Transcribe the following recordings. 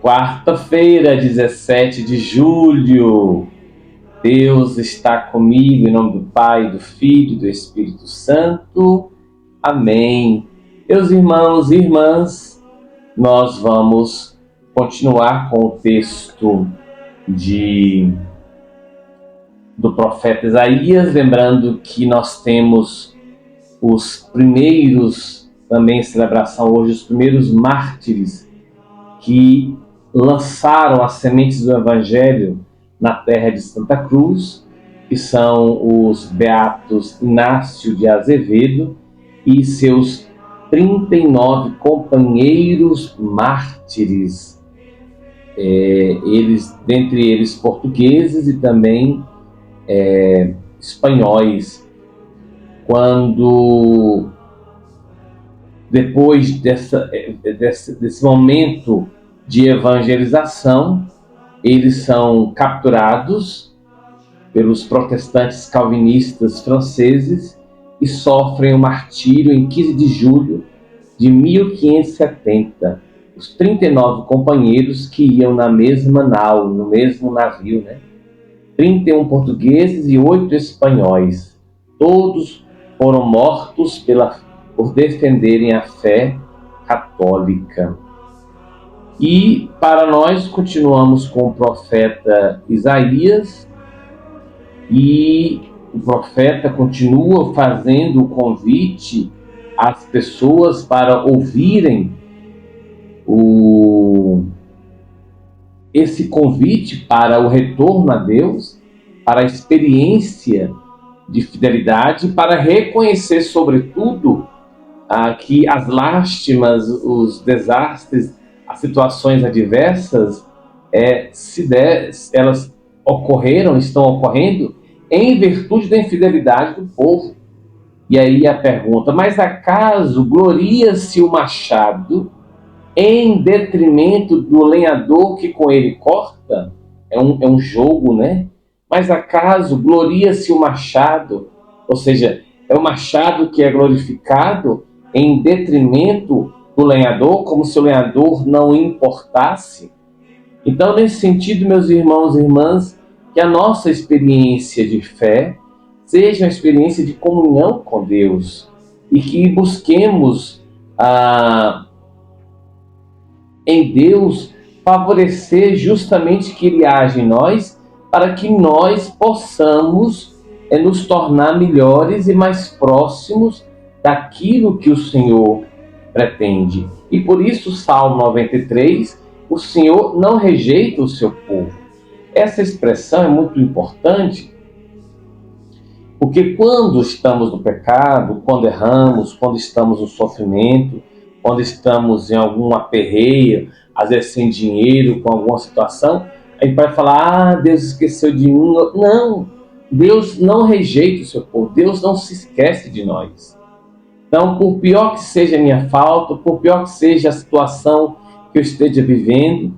Quarta-feira, 17 de julho. Deus está comigo em nome do Pai, do Filho e do Espírito Santo. Amém. Meus irmãos e irmãs, nós vamos continuar com o texto do profeta Isaías, lembrando que nós temos os primeiros, também em celebração hoje, os primeiros mártires que lançaram as sementes do Evangelho na terra de Santa Cruz, que são os beatos Inácio de Azevedo e seus 39 companheiros mártires, dentre eles portugueses e também espanhóis. Quando, depois desse momento de evangelização, eles são capturados pelos protestantes calvinistas franceses e sofrem o martírio em 15 de julho de 1570. Os 39 companheiros que iam na mesma nau, no mesmo navio, 31 portugueses e 8 espanhóis. Todos foram mortos por defenderem a fé católica. E para nós continuamos com o profeta Isaías, e o profeta continua fazendo o convite às pessoas para ouvirem esse convite para o retorno a Deus, para a experiência de fidelidade, para reconhecer, sobretudo, que as lástimas, os desastres, as situações adversas, elas estão ocorrendo em virtude da infidelidade do povo. E aí a pergunta: mas acaso gloria-se o machado em detrimento do lenhador que com ele corta? É um jogo, Mas acaso gloria-se o machado, ou seja, é o machado que é glorificado em detrimento do lenhador, como se o lenhador não importasse? Então, nesse sentido, meus irmãos e irmãs, que a nossa experiência de fé seja uma experiência de comunhão com Deus e que busquemos em Deus favorecer justamente que Ele age em nós, para que nós possamos nos tornar melhores e mais próximos daquilo que o Senhor pretende. E por isso, Salmo 93, o Senhor não rejeita o seu povo. Essa expressão é muito importante, porque quando estamos no pecado, quando erramos, quando estamos no sofrimento, quando estamos em algum aperreio, às vezes sem dinheiro, com alguma situação, a gente vai falar: Deus esqueceu de mim. Não, Deus não rejeita o seu povo, Deus não se esquece de nós. Então, por pior que seja a minha falta, por pior que seja a situação que eu esteja vivendo,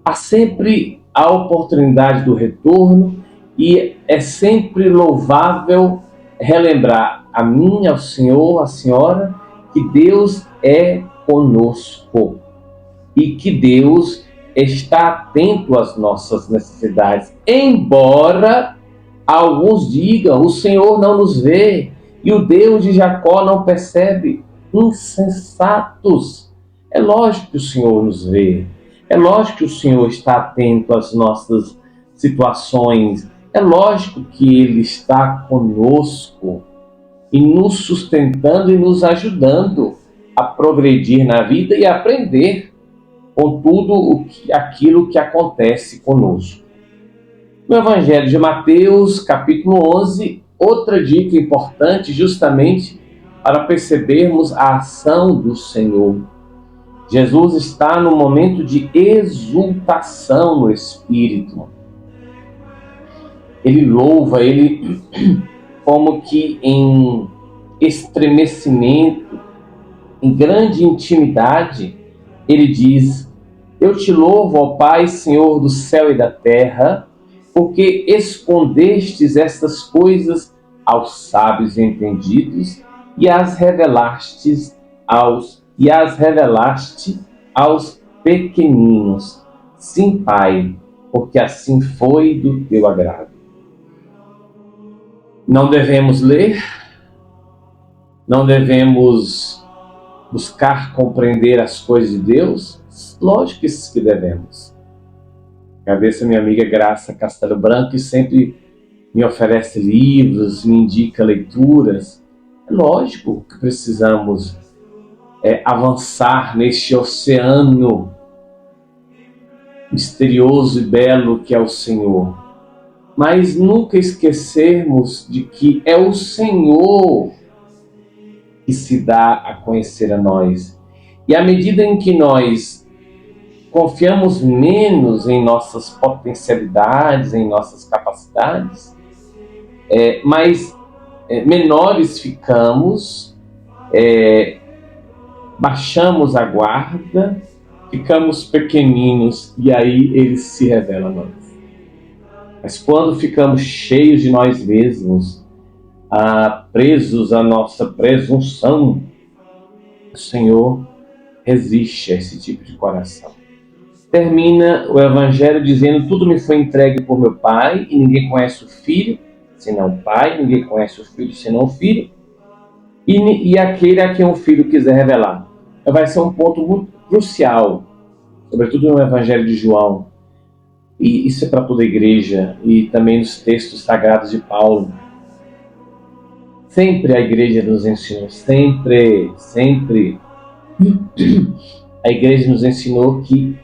há sempre a oportunidade do retorno, e é sempre louvável relembrar a mim, ao Senhor, à senhora, que Deus é conosco e que Deus está atento às nossas necessidades. Embora alguns digam: o Senhor não nos vê e o Deus de Jacó não percebe. Insensatos! É lógico que o Senhor nos vê, é lógico que o Senhor está atento às nossas situações, é lógico que Ele está conosco e nos sustentando e nos ajudando a progredir na vida e a aprender com tudo aquilo que acontece conosco. No Evangelho de Mateus, capítulo 11, outra dica importante, justamente para percebermos a ação do Senhor. Jesus está no momento de exultação no Espírito. Ele louva, ele como que em estremecimento, em grande intimidade, ele diz: eu te louvo, ó Pai, Senhor do céu e da terra, porque escondestes estas coisas aos sábios e entendidos e as revelaste aos pequeninos. Sim, Pai, porque assim foi do teu agrado. Não devemos ler, não devemos buscar compreender as coisas de Deus? Lógico que devemos. Agradeço a minha amiga Graça Castelo Branco, que sempre me oferece livros, me indica leituras. É lógico que precisamos avançar neste oceano misterioso e belo que é o Senhor. Mas nunca esquecermos de que é o Senhor que se dá a conhecer a nós. E à medida em que nós confiamos menos em nossas potencialidades, em nossas capacidades, menores ficamos, baixamos a guarda, ficamos pequeninos e aí ele se revela a nós. Mas quando ficamos cheios de nós mesmos, presos à nossa presunção, o Senhor resiste a esse tipo de coração. Termina o Evangelho dizendo: tudo me foi entregue por meu Pai, e ninguém conhece o Filho senão o Pai, ninguém conhece o Filho senão o Filho, e aquele a quem o Filho quiser revelar. Vai ser um ponto muito crucial, sobretudo no Evangelho de João, e isso é para toda a igreja, e também nos textos sagrados de Paulo. Sempre a igreja nos ensinou, sempre a igreja nos ensinou que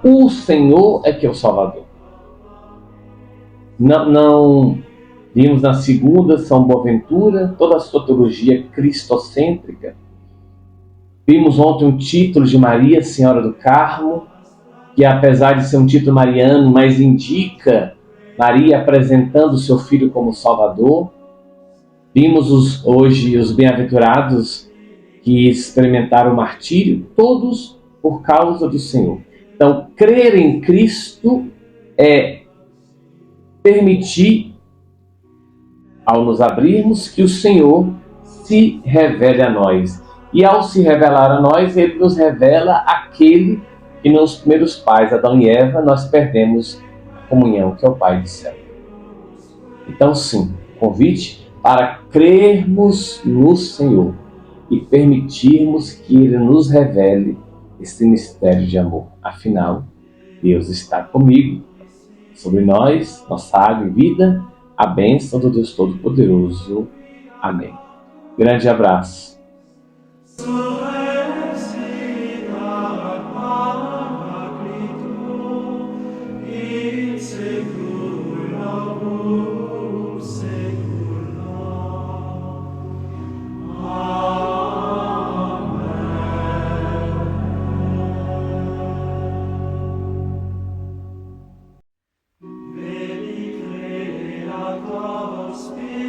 o Senhor é que é o Salvador. Não vimos na segunda São Boaventura toda a sotologia cristocêntrica. Vimos ontem um título de Maria, Senhora do Carmo, que apesar de ser um título mariano, mas indica Maria apresentando o seu filho como Salvador. Vimos hoje os bem-aventurados que experimentaram o martírio, todos por causa do Senhor. Então, crer em Cristo é permitir, ao nos abrirmos, que o Senhor se revele a nós. E ao se revelar a nós, Ele nos revela aquele que nos primeiros pais, Adão e Eva, nós perdemos a comunhão, que é o Pai do céu. Então, sim, convite para crermos no Senhor e permitirmos que Ele nos revele esse mistério de amor. Afinal, Deus está comigo, sobre nós, nossa água e vida, a bênção do Deus Todo-Poderoso. Amém. Grande abraço. Spirit.